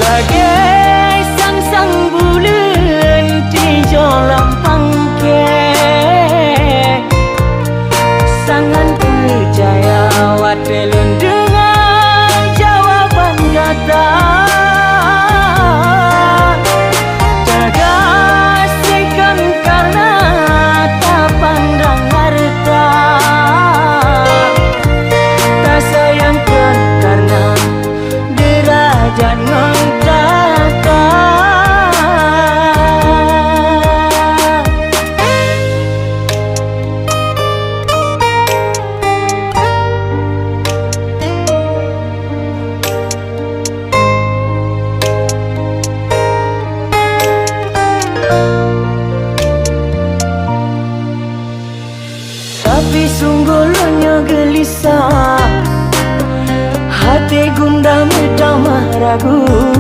Bagai sang-sang bulan di jolam pangke, sangat percaya watelun dengan jawaban kata. Tergasihkan karena tak pandang harta, tak sayangkan karena derajat ngentaka. Tapi sungguh lonya gelisah, hati gundah mudah ragu.